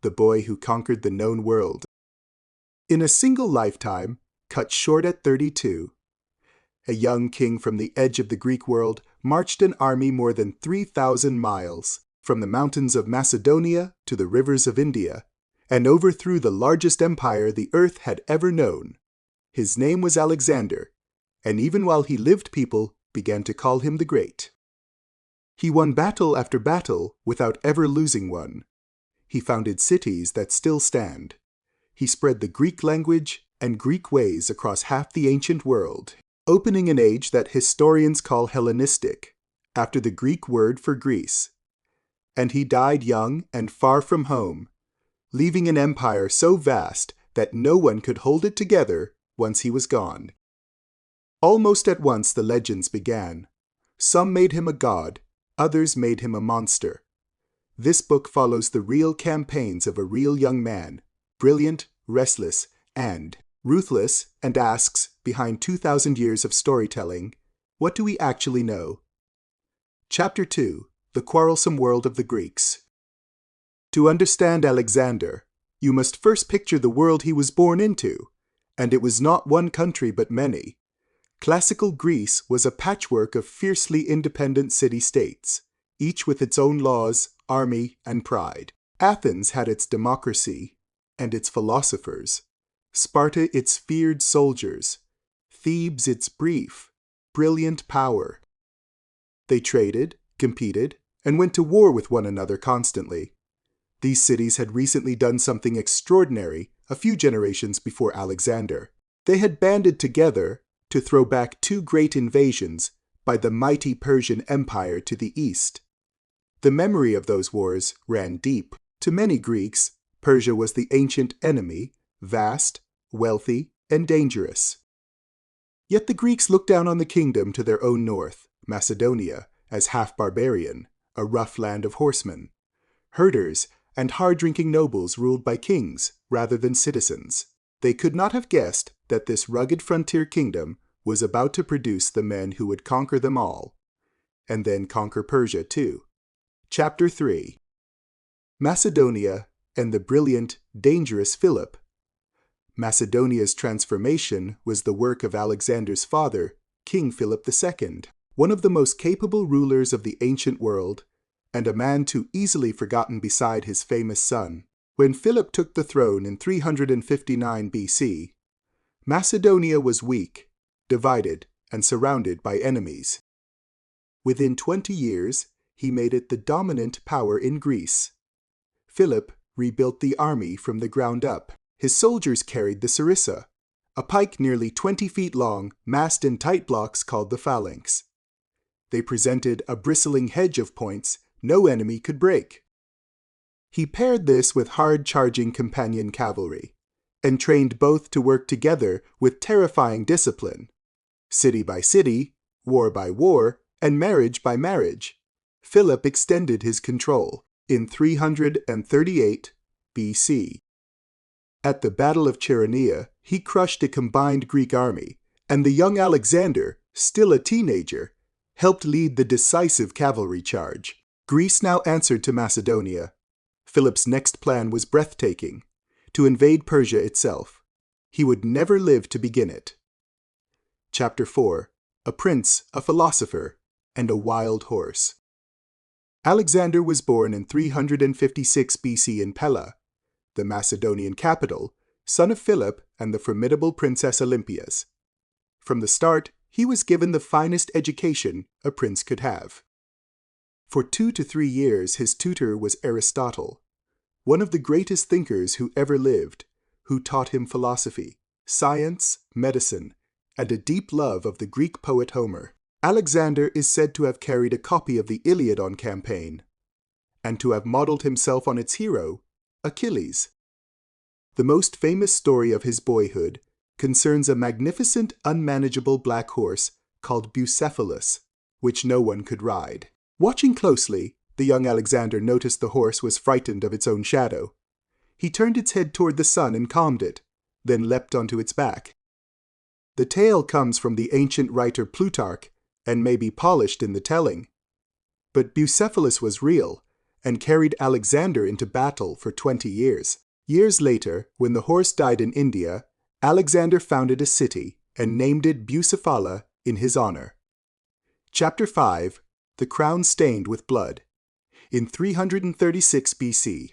the boy who conquered the known world. In a single lifetime, cut short at 32, a young king from the edge of the Greek world marched an army more than 3,000 miles, from the mountains of Macedonia to the rivers of India, and overthrew the largest empire the earth had ever known. His name was Alexander, and even while he lived, people began to call him the Great. He won battle after battle without ever losing one. He founded cities that still stand. He spread the Greek language and Greek ways across half the ancient world, opening an age that historians call Hellenistic, after the Greek word for Greece. And he died young and far from home, leaving an empire so vast that no one could hold it together once he was gone. Almost at once the legends began. Some made him a god, others made him a monster. This book follows the real campaigns of a real young man, brilliant, restless, and ruthless, and asks, behind 2,000 years of storytelling, what do we actually know? Chapter 2. The Quarrelsome World of the Greeks. To understand Alexander, you must first picture the world he was born into, and it was not one country but many. Classical Greece was a patchwork of fiercely independent city-states, each with its own laws, army, and pride. Athens had its democracy and its philosophers, Sparta its feared soldiers, Thebes its brief, brilliant power. They traded, competed, and went to war with one another constantly. These cities had recently done something extraordinary a few generations before Alexander. They had banded together to throw back 2 great invasions by the mighty Persian Empire to the east. The memory of those wars ran deep. To many Greeks, Persia was the ancient enemy, vast, wealthy, and dangerous. Yet the Greeks looked down on the kingdom to their own north, Macedonia, as half-barbarian, a rough land of horsemen. Herders and hard-drinking nobles ruled by kings rather than citizens. They could not have guessed that this rugged frontier kingdom was about to produce the men who would conquer them all, and then conquer Persia too. Chapter 3. Macedonia and the brilliant, dangerous Philip. Macedonia's transformation was the work of Alexander's father, King Philip II, one of the most capable rulers of the ancient world, and a man too easily forgotten beside his famous son. When Philip took the throne in 359 BC, Macedonia was weak, divided, and surrounded by enemies. Within 20 years, he made it the dominant power in Greece. Philip rebuilt the army from the ground up. His soldiers carried the sarissa, a pike nearly 20 feet long, massed in tight blocks called the phalanx. They presented a bristling hedge of points no enemy could break. He paired this with hard-charging companion cavalry, and trained both to work together with terrifying discipline. City by city, war by war, and marriage by marriage, Philip extended his control in 338 BC. At the Battle of Chaeronea, he crushed a combined Greek army, and the young Alexander, still a teenager, helped lead the decisive cavalry charge. Greece now answered to Macedonia. Philip's next plan was breathtaking: to invade Persia itself. He would never live to begin it. Chapter 4. A prince, a philosopher, and a wild horse. Alexander was born in 356 BC in Pella, the Macedonian capital, son of Philip and the formidable Princess Olympias. From the start, he was given the finest education a prince could have. For 2 to 3 years his tutor was Aristotle, one of the greatest thinkers who ever lived, who taught him philosophy, science, medicine, and a deep love of the Greek poet Homer. Alexander is said to have carried a copy of the Iliad on campaign, and to have modeled himself on its hero, Achilles. The most famous story of his boyhood concerns a magnificent, unmanageable black horse called Bucephalus, which no one could ride. Watching closely, the young Alexander noticed the horse was frightened of its own shadow. He turned its head toward the sun and calmed it, then leapt onto its back. The tale comes from the ancient writer Plutarch, and may be polished in the telling. But Bucephalus was real, and carried Alexander into battle for 20 years. Years later, when the horse died in India, Alexander founded a city and named it Bucephala in his honor. Chapter 5. The Crown Stained with Blood. In 336 BC.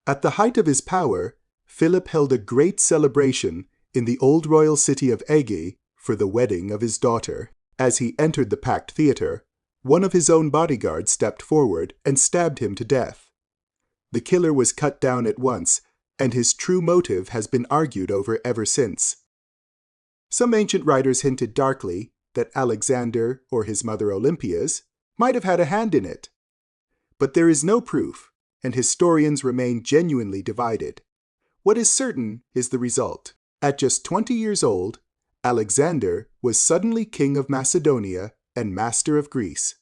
At the height of his power, Philip held a great celebration in the old royal city of Ægæ for the wedding of his daughter. As he entered the packed theater, one of his own bodyguards stepped forward and stabbed him to death. The killer was cut down at once, and his true motive has been argued over ever since. Some ancient writers hinted darkly that Alexander or his mother Olympias might have had a hand in it. But there is no proof, and historians remain genuinely divided. What is certain is the result. At just 20 years old, Alexander was suddenly king of Macedonia and master of Greece.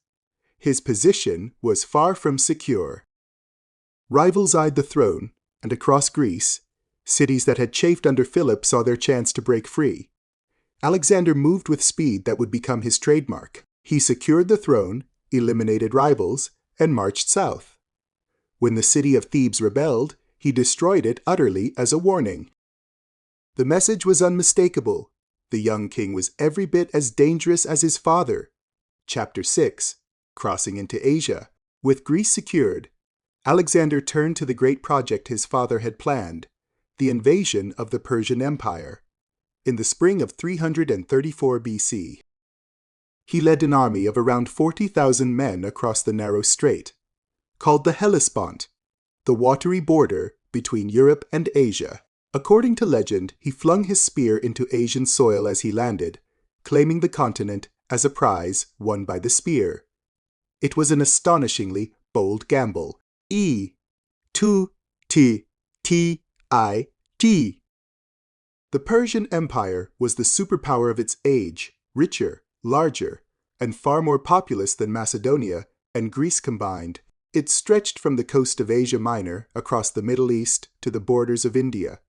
His position was far from secure. Rivals eyed the throne, and across Greece, cities that had chafed under Philip saw their chance to break free. Alexander moved with speed that would become his trademark. He secured the throne, eliminated rivals, and marched south. When the city of Thebes rebelled, he destroyed it utterly as a warning. The message was unmistakable. The young king was every bit as dangerous as his father. Chapter 6. Crossing into Asia. With Greece secured, Alexander turned to the great project his father had planned, the invasion of the Persian Empire. In the spring of 334 BC, he led an army of around 40,000 men across the narrow strait, called the Hellespont, the watery border between Europe and Asia. According to legend, he flung his spear into Asian soil as he landed, claiming the continent as a prize won by the spear. It was an astonishingly bold gamble. T-I-T. The Persian Empire was the superpower of its age, richer, larger, and far more populous than Macedonia and Greece combined. It stretched from the coast of Asia Minor across the Middle East to the borders of India.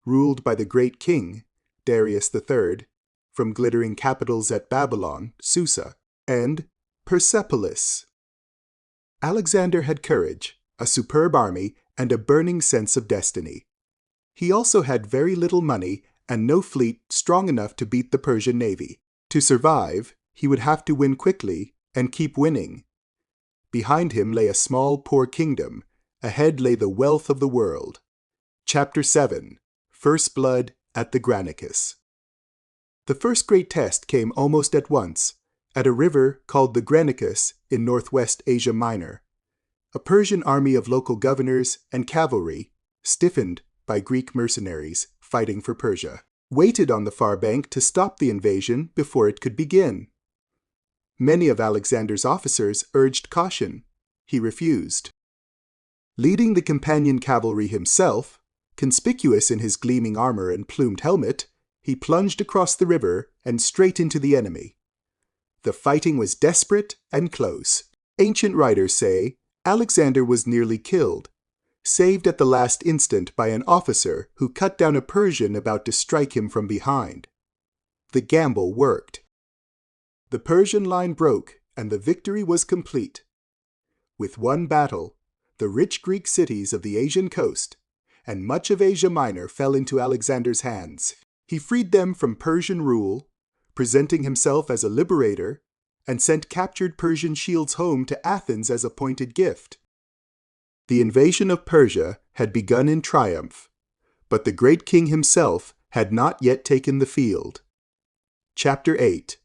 Ruled by the great king, Darius III, from glittering capitals at Babylon, Susa, and Persepolis. Alexander had courage, a superb army, and a burning sense of destiny. He also had very little money and no fleet strong enough to beat the Persian navy. To survive, he would have to win quickly and keep winning. Behind him lay a small, poor kingdom. Ahead lay the wealth of the world. Chapter 7. First Blood at the Granicus. The first great test came almost at once, at a river called the Granicus in northwest Asia Minor. A Persian army of local governors and cavalry, stiffened by Greek mercenaries fighting for Persia, waited on the far bank to stop the invasion before it could begin. Many of Alexander's officers urged caution. He refused. Leading the companion cavalry himself, conspicuous in his gleaming armor and plumed helmet, he plunged across the river and straight into the enemy. The fighting was desperate and close. Ancient writers say Alexander was nearly killed, saved at the last instant by an officer who cut down a Persian about to strike him from behind. The gamble worked. The Persian line broke, and the victory was complete. With one battle, the rich Greek cities of the Asian coast and much of Asia Minor fell into Alexander's hands. He freed them from Persian rule, presenting himself as a liberator, and sent captured Persian shields home to Athens as a pointed gift. The invasion of Persia had begun in triumph, but the great king himself had not yet taken the field. Chapter 8.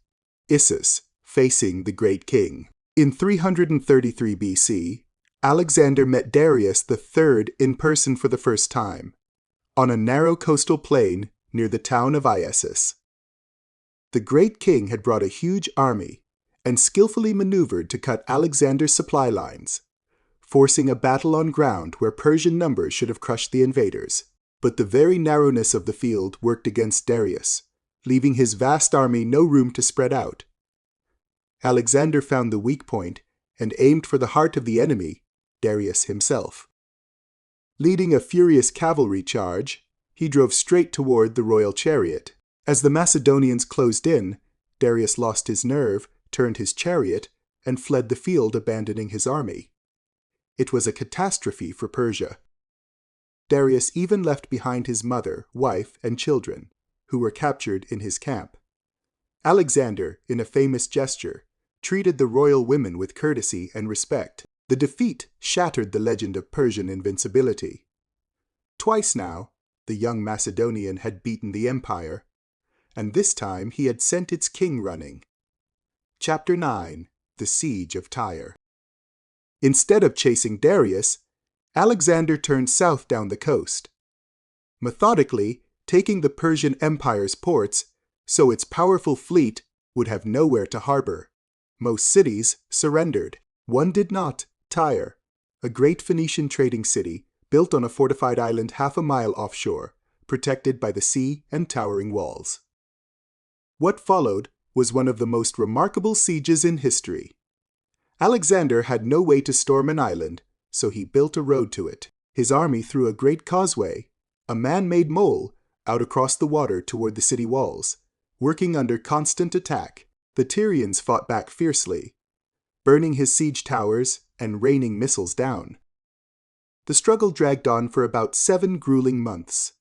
Issus facing the great king. In 333 BC, Alexander met Darius III in person for the first time, on a narrow coastal plain near the town of Hyphasis. The great king had brought a huge army and skillfully maneuvered to cut Alexander's supply lines, forcing a battle on ground where Persian numbers should have crushed the invaders. But the very narrowness of the field worked against Darius, leaving his vast army no room to spread out. Alexander found the weak point and aimed for the heart of the enemy, Darius himself. Leading a furious cavalry charge, he drove straight toward the royal chariot. As the Macedonians closed in, Darius lost his nerve, turned his chariot, and fled the field, abandoning his army. It was a catastrophe for Persia. Darius even left behind his mother, wife, and children, who were captured in his camp. Alexander, in a famous gesture, treated the royal women with courtesy and respect. The defeat shattered the legend of Persian invincibility. Twice now, the young Macedonian had beaten the empire, and this time he had sent its king running. Chapter 9. The Siege of Tyre. Instead of chasing Darius, Alexander turned south down the coast, methodically taking the Persian Empire's ports so its powerful fleet would have nowhere to harbor. Most cities surrendered. One did not: Tyre, a great Phoenician trading city built on a fortified island half a mile offshore, protected by the sea and towering walls. What followed was one of the most remarkable sieges in history. Alexander had no way to storm an island, so he built a road to it. His army threw a great causeway, a man-made mole, out across the water toward the city walls. Working under constant attack, the Tyrians fought back fiercely, burning his siege towers and raining missiles down. The struggle dragged on for about 7 grueling months.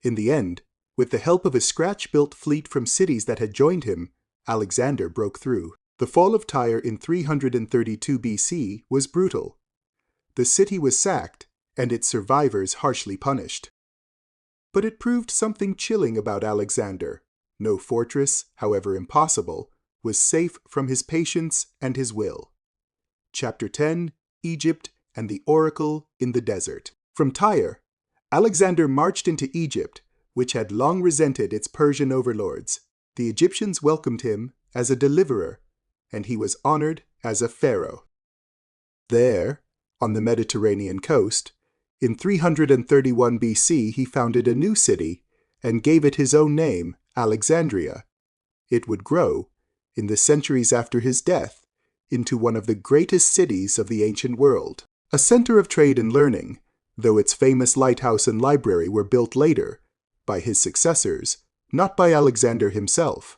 In the end, with the help of a scratch-built fleet from cities that had joined him, Alexander broke through. The fall of Tyre in 332 BC was brutal. The city was sacked, and its survivors harshly punished. But it proved something chilling about Alexander. No fortress, however impossible, was safe from his patience and his will. Chapter 10. Egypt and the Oracle in the Desert. From Tyre, Alexander marched into Egypt, which had long resented its Persian overlords. The Egyptians welcomed him as a deliverer, and he was honored as a pharaoh. There, on the Mediterranean coast, in 331 BC he founded a new city and gave it his own name, Alexandria. It would grow, in the centuries after his death, into one of the greatest cities of the ancient world. A center of trade and learning, though its famous lighthouse and library were built later, by his successors, not by Alexander himself.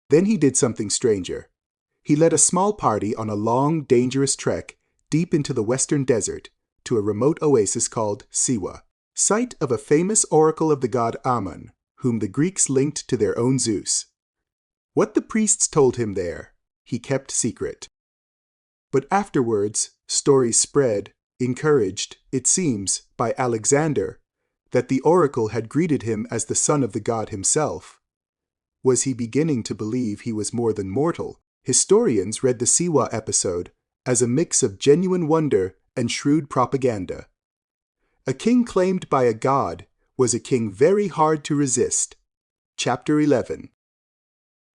Then he did something stranger. He led a small party on a long, dangerous trek deep into the western desert to a remote oasis called Siwa, site of a famous oracle of the god Ammon, whom the Greeks linked to their own Zeus. What the priests told him there, he kept secret. But afterwards, stories spread, encouraged, it seems, by Alexander, that the oracle had greeted him as the son of the god himself. Was he beginning to believe he was more than mortal? Historians read the Siwa episode as a mix of genuine wonder and shrewd propaganda. A king claimed by a god was a king very hard to resist. Chapter 11.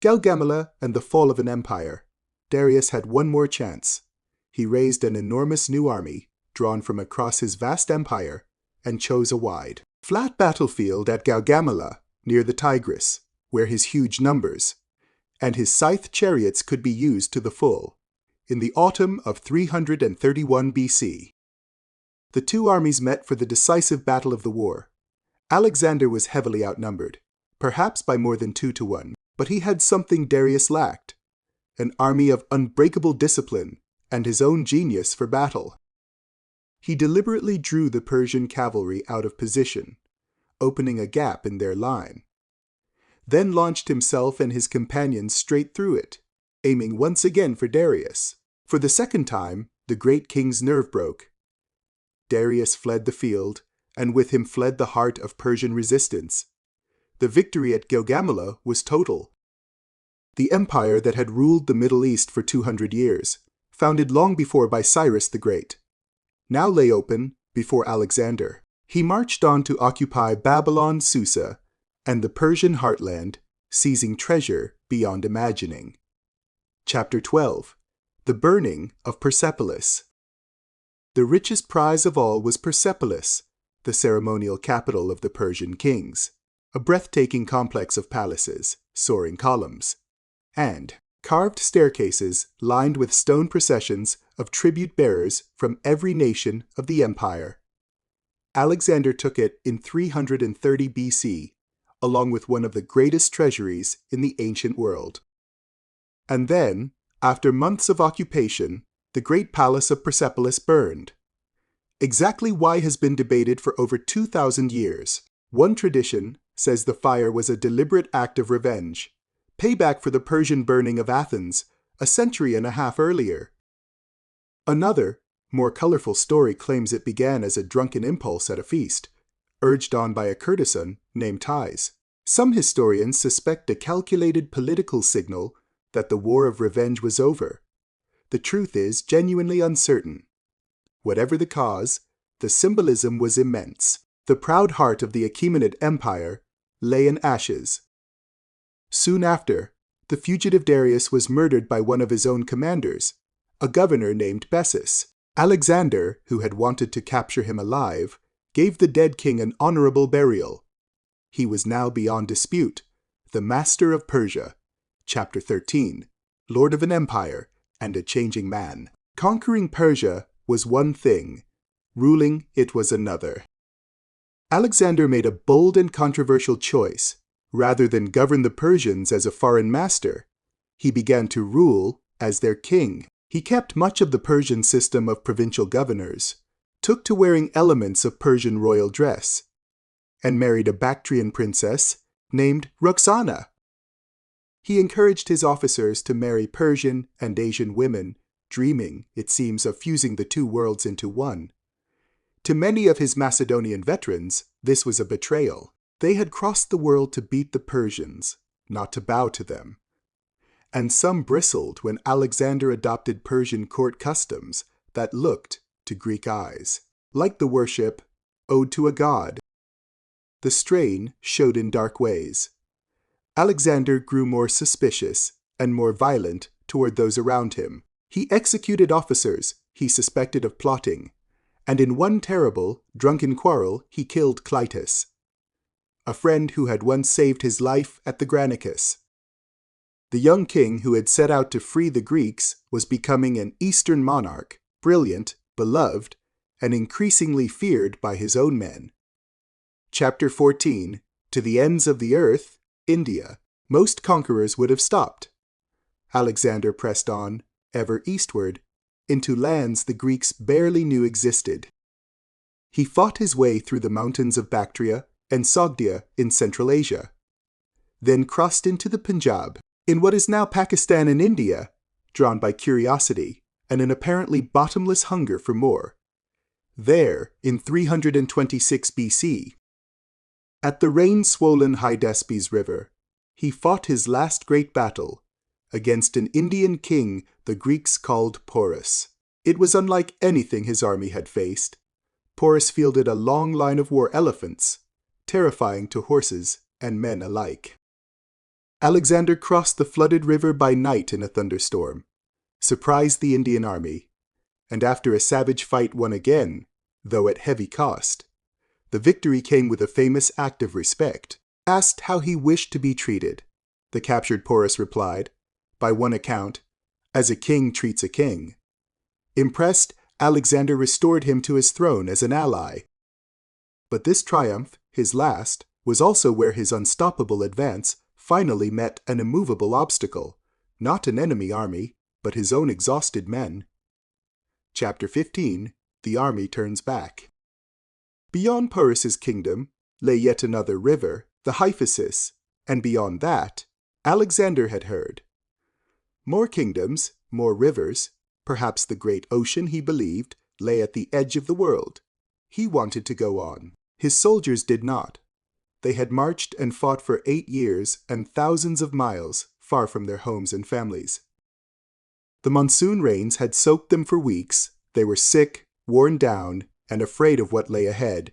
Gaugamela and the fall of an empire. Darius had one more chance. He raised an enormous new army, drawn from across his vast empire, and chose a wide, flat battlefield at Gaugamela, near the Tigris, where his huge numbers and his scythe chariots could be used to the full. In the autumn of 331 BC, the two armies met for the decisive battle of the war. Alexander was heavily outnumbered, perhaps by more than 2 to 1, but he had something Darius lacked: an army of unbreakable discipline and his own genius for battle. He deliberately drew the Persian cavalry out of position, opening a gap in their line, then launched himself and his companions straight through it, aiming once again for Darius. For the second time, the great king's nerve broke. Darius fled the field, and with him fled the heart of Persian resistance. The victory at Gaugamela was total. The empire that had ruled the Middle East for 200 years, founded long before by Cyrus the Great, now lay open before Alexander. He marched on to occupy Babylon, Susa, and the Persian heartland, seizing treasure beyond imagining. Chapter 12. The burning of Persepolis. The richest prize of all was Persepolis, the ceremonial capital of the Persian kings, a breathtaking complex of palaces, soaring columns, and carved staircases lined with stone processions of tribute-bearers from every nation of the empire. Alexander took it in 330 BC, along with one of the greatest treasuries in the ancient world. And then, after months of occupation, the great palace of Persepolis burned. Exactly why has been debated for over 2,000 years. One tradition says the fire was a deliberate act of revenge, payback for the Persian burning of Athens a century and a half earlier. Another, more colorful story claims it began as a drunken impulse at a feast, urged on by a courtesan named Thais. Some historians suspect a calculated political signal that the war of revenge was over. The truth is genuinely uncertain. Whatever the cause, the symbolism was immense. The proud heart of the Achaemenid Empire lay in ashes. Soon after, the fugitive Darius was murdered by one of his own commanders, a governor named Bessus. Alexander, who had wanted to capture him alive, gave the dead king an honorable burial. He was now beyond dispute, the master of Persia. Chapter 13, Lord of an empire and a changing man. Conquering Persia was one thing, ruling it was another. Alexander made a bold and controversial choice. Rather than govern the Persians as a foreign master, he began to rule as their king. He kept much of the Persian system of provincial governors, took to wearing elements of Persian royal dress, and married a Bactrian princess named Roxana. He encouraged his officers to marry Persian and Asian women, dreaming, it seems, of fusing the two worlds into one. To many of his Macedonian veterans, this was a betrayal. They had crossed the world to beat the Persians, not to bow to them. And some bristled when Alexander adopted Persian court customs that looked, to Greek eyes, like the worship owed to a god. The strain showed in dark ways. Alexander grew more suspicious and more violent toward those around him. He executed officers he suspected of plotting, and in one terrible, drunken quarrel he killed Clytus, a friend who had once saved his life at the Granicus. The young king who had set out to free the Greeks was becoming an Eastern monarch, brilliant, beloved, and increasingly feared by his own men. Chapter 14, To the Ends of the Earth, India. Most conquerors would have stopped. Alexander pressed on, ever eastward, into lands the Greeks barely knew existed. He fought his way through the mountains of Bactria and Sogdia in Central Asia, then crossed into the Punjab, in what is now Pakistan and India, drawn by curiosity and an apparently bottomless hunger for more. There, in 326 BC, at the rain-swollen Hyphasis River, he fought his last great battle against an Indian king the Greeks called Porus. It was unlike anything his army had faced. Porus fielded a long line of war elephants, terrifying to horses and men alike. Alexander crossed the flooded river by night in a thunderstorm, surprised the Indian army, and after a savage fight won again, though at heavy cost. The victory came with a famous act of respect. Asked how he wished to be treated, the captured Porus replied, by one account, as a king treats a king. Impressed, Alexander restored him to his throne as an ally. But this triumph, his last, was also where his unstoppable advance finally met an immovable obstacle, not an enemy army, but his own exhausted men. Chapter 15, The Army Turns Back. Beyond Porus's kingdom lay yet another river, the Hyphasis, and beyond that, Alexander had heard. More kingdoms, more rivers, perhaps the great ocean, he believed, lay at the edge of the world. He wanted to go on. His soldiers did not. They had marched and fought for 8 years and thousands of miles, far from their homes and families. The monsoon rains had soaked them for weeks. They were sick, worn down, and afraid of what lay ahead.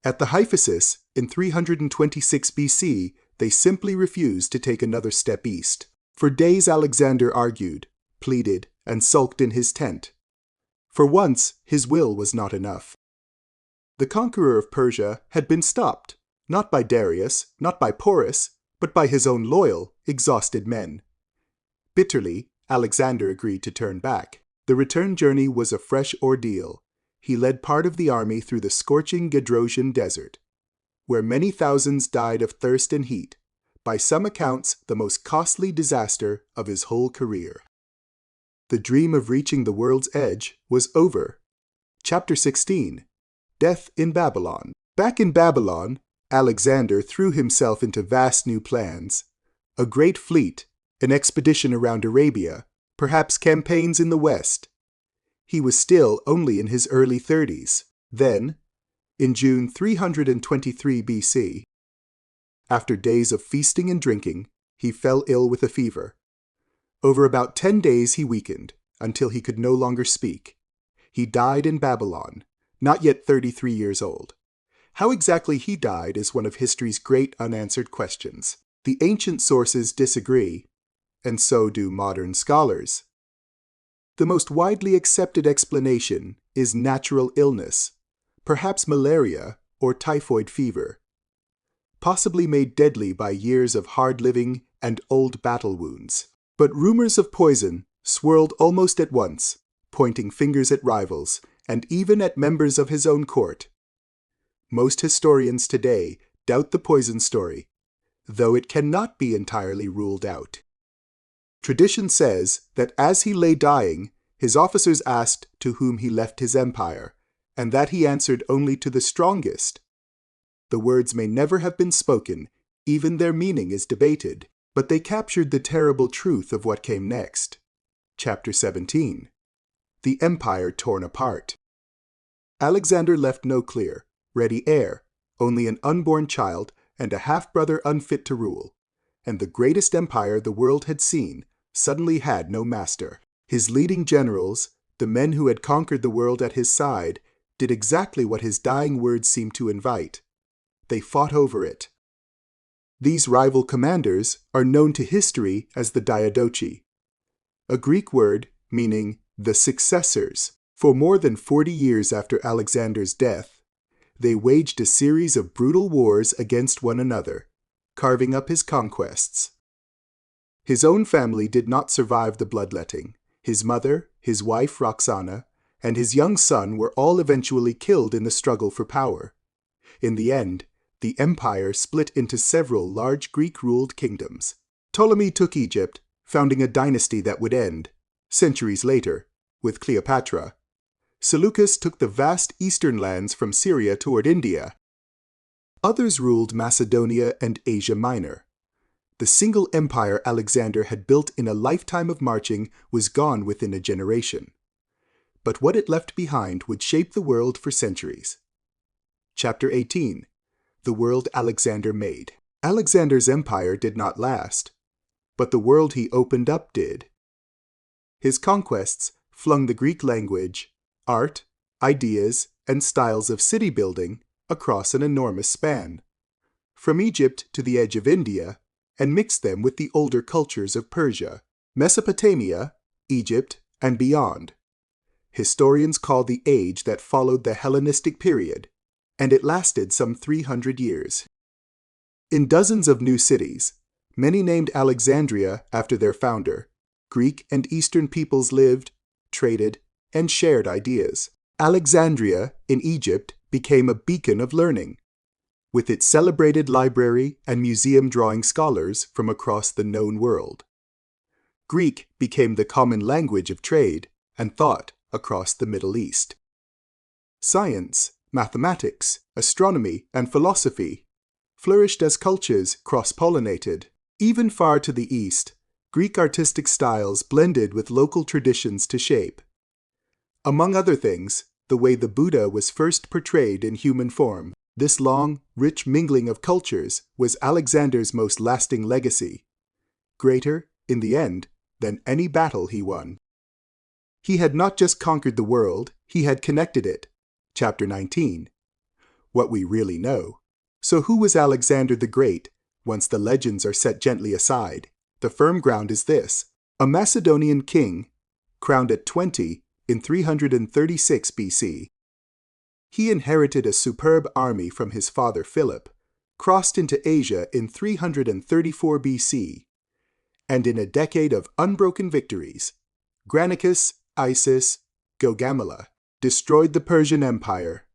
At the Hyphasis, in 326 BC, they simply refused to take another step east. For days Alexander argued, pleaded, and sulked in his tent. For once, his will was not enough. The conqueror of Persia had been stopped, not by Darius, not by Porus, but by his own loyal, exhausted men. Bitterly, Alexander agreed to turn back. The return journey was a fresh ordeal. He led part of the army through the scorching Gedrosian desert, where many thousands died of thirst and heat, by some accounts the most costly disaster of his whole career. The dream of reaching the world's edge was over. Chapter 16. Death in Babylon. Back in Babylon, Alexander threw himself into vast new plans. A great fleet, an expedition around Arabia, perhaps campaigns in the West. He was still only in his early 30s. Then, in June 323 BC, after days of feasting and drinking, he fell ill with a fever. Over about 10 days he weakened, until he could no longer speak. He died in Babylon, not yet 33 years old. How exactly he died is one of history's great unanswered questions. The ancient sources disagree, and so do modern scholars. The most widely accepted explanation is natural illness, perhaps malaria or typhoid fever, possibly made deadly by years of hard living and old battle wounds. But rumors of poison swirled almost at once, pointing fingers at rivals and even at members of his own court. Most historians today doubt the poison story, though it cannot be entirely ruled out. Tradition says that as he lay dying, his officers asked to whom he left his empire, and that he answered only to the strongest. The words may never have been spoken, even their meaning is debated, but they captured the terrible truth of what came next. Chapter 17. The Empire Torn Apart. Alexander left no clear, ready heir, only an unborn child and a half-brother unfit to rule, and the greatest empire the world had seen suddenly had no master. His leading generals, the men who had conquered the world at his side, did exactly what his dying words seemed to invite. They fought over it. These rival commanders are known to history as the Diadochi, a Greek word meaning the successors. For more than 40 years after Alexander's death, they waged a series of brutal wars against one another, carving up his conquests. His own family did not survive the bloodletting. His mother, his wife Roxana, and his young son were all eventually killed in the struggle for power. In the end, the empire split into several large Greek-ruled kingdoms. Ptolemy took Egypt, founding a dynasty that would end, centuries later, with Cleopatra. Seleucus took the vast eastern lands from Syria toward India. Others ruled Macedonia and Asia Minor. The single empire Alexander had built in a lifetime of marching was gone within a generation. But what it left behind would shape the world for centuries. Chapter 18. The world Alexander made. Alexander's empire did not last, but the world he opened up did. His conquests flung the Greek language, art, ideas, and styles of city building across an enormous span, from Egypt to the edge of India, and mixed them with the older cultures of Persia, Mesopotamia, Egypt, and beyond. Historians call the age that followed the Hellenistic period, and it lasted some 300 years. In dozens of new cities, many named Alexandria after their founder, Greek and Eastern peoples lived, traded, and shared ideas. Alexandria, in Egypt, became a beacon of learning, with its celebrated library and museum drawing scholars from across the known world. Greek became the common language of trade and thought across the Middle East. Science, mathematics, astronomy, and philosophy flourished as cultures cross-pollinated. Even far to the east, Greek artistic styles blended with local traditions to shape, among other things, the way the Buddha was first portrayed in human form. This long, rich mingling of cultures was Alexander's most lasting legacy, greater, in the end, than any battle he won. He had not just conquered the world, he had connected it. Chapter 19. What we really know. So who was Alexander the Great, once the legends are set gently aside? The firm ground is this: a Macedonian king, crowned at 20 in 336 BC. He inherited a superb army from his father Philip, crossed into Asia in 334 BC, and in a decade of unbroken victories, Granicus, Isis, Gaugamela, destroyed the Persian Empire,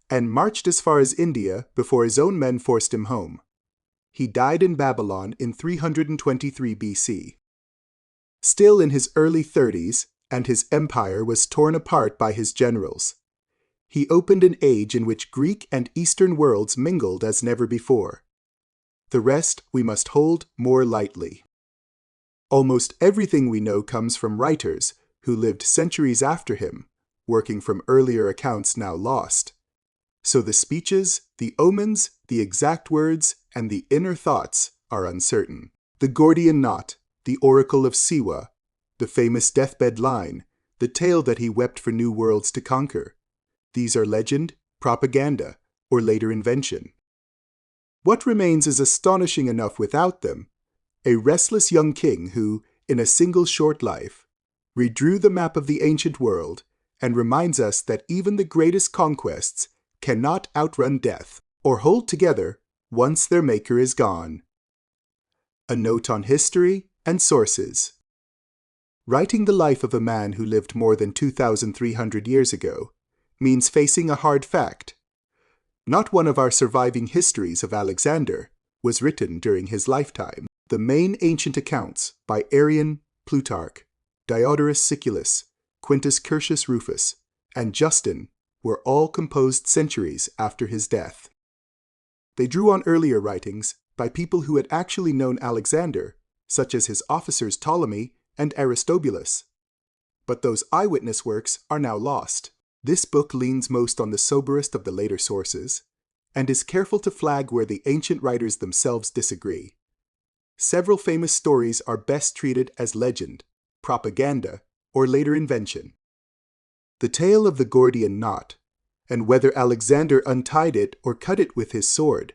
and marched as far as India before his own men forced him home. He died in Babylon in 323 BC. Still in his early 30s, and his empire was torn apart by his generals. He opened an age in which Greek and Eastern worlds mingled as never before. The rest we must hold more lightly. Almost everything we know comes from writers who lived centuries after him, working from earlier accounts now lost. So the speeches, the omens, the exact words, and the inner thoughts are uncertain. The Gordian knot, the oracle of Siwa, the famous deathbed line, the tale that he wept for new worlds to conquer. These are legend, propaganda, or later invention. What remains is astonishing enough without them: a restless young king who, in a single short life, redrew the map of the ancient world and reminds us that even the greatest conquests cannot outrun death or hold together once their maker is gone. A note on history and sources. Writing the life of a man who lived more than 2,300 years ago means facing a hard fact. Not one of our surviving histories of Alexander was written during his lifetime. The main ancient accounts by Arrian, Plutarch, Diodorus Siculus, Quintus Curtius Rufus, and Justin were all composed centuries after his death. They drew on earlier writings by people who had actually known Alexander, such as his officers Ptolemy and Aristobulus. But those eyewitness works are now lost. This book leans most on the soberest of the later sources, and is careful to flag where the ancient writers themselves disagree. Several famous stories are best treated as legend, propaganda, or later invention. The tale of the Gordian knot, and whether Alexander untied it or cut it with his sword,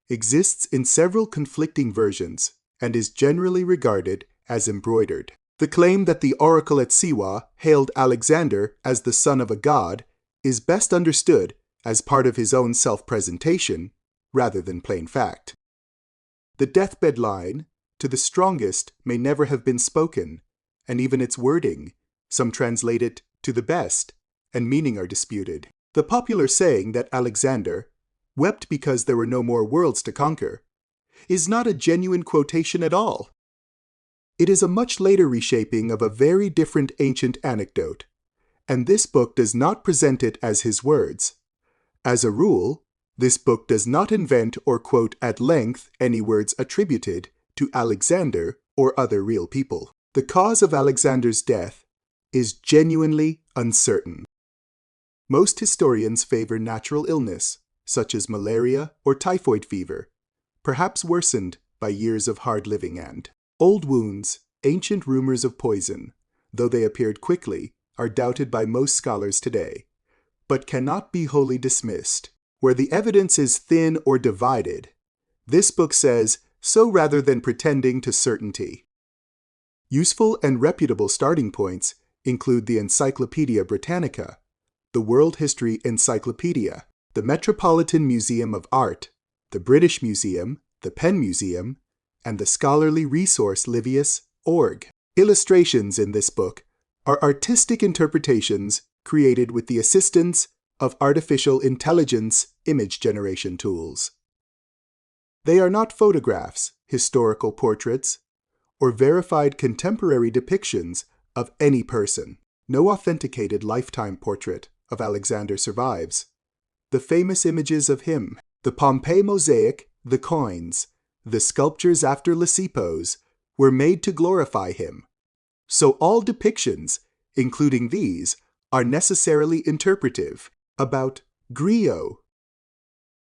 exists in several conflicting versions and is generally regarded as embroidered. The claim that the oracle at Siwa hailed Alexander as the son of a god is best understood as part of his own self-presentation rather than plain fact. The deathbed line, "To the strongest may never have been spoken," and even its wording, some translate it "to the best," and meaning are disputed. The popular saying that Alexander wept because there were no more worlds to conquer is not a genuine quotation at all. It is a much later reshaping of a very different ancient anecdote, and this book does not present it as his words. As a rule, this book does not invent or quote at length any words attributed to Alexander or other real people. The cause of Alexander's death is genuinely uncertain. Most historians favor natural illness, such as malaria or typhoid fever, perhaps worsened by years of hard living, and old wounds, ancient rumors of poison, though they appeared quickly, are doubted by most scholars today, but cannot be wholly dismissed. Where the evidence is thin or divided, this book says so rather than pretending to certainty. Useful and reputable starting points include the Encyclopaedia Britannica, the World History Encyclopedia, the Metropolitan Museum of Art, the British Museum, the Penn Museum, and the scholarly resource Livius.org. Illustrations in this book are artistic interpretations created with the assistance of artificial intelligence image generation tools. They are not photographs, historical portraits, or verified contemporary depictions of any person. No authenticated lifetime portrait of Alexander survives. The famous images of him, the Pompeii mosaic, the coins, the sculptures after Lysippos, were made to glorify him. So all depictions, including these, are necessarily interpretive. About Griot.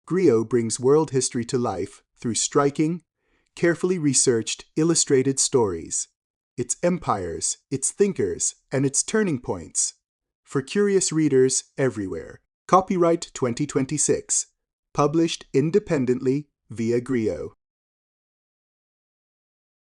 Griot brings world history to life through striking, carefully researched, illustrated stories, its empires, its thinkers, and its turning points, for curious readers everywhere. Copyright 2026. Published independently via Griot.